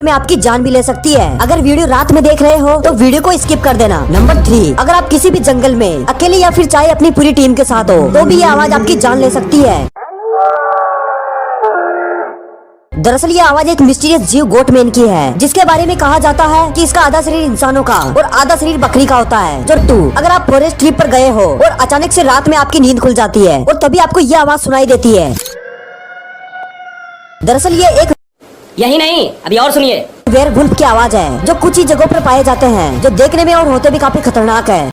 में आपकी जान भी ले सकती है। अगर वीडियो रात में देख रहे हो तो वीडियो को स्किप कर देना। नंबर 3, अगर आप किसी भी जंगल में अकेले या फिर चाहे अपनी पूरी टीम के साथ हो तो भी ये आवाज आपकी जान ले सकती है। दरअसल ये आवाज एक मिस्टीरियस जीव गोटमैन की है, जिसके बारे में कहा जाता है कि इसका आधा शरीर इंसानों का और आधा शरीर बकरी का होता है। नंबर 2, अगर आप फॉरेस्ट ट्रिप पर गए हो और अचानक से रात में आपकी नींद खुल जाती है और तभी आपको ये आवाज सुनाई देती है। दरअसल ये एक यही नहीं, अभी और सुनिए। वेयरवुल्फ की आवाज है, जो कुछ ही जगहों पर पाए जाते हैं, जो देखने में और होते भी काफी खतरनाक है।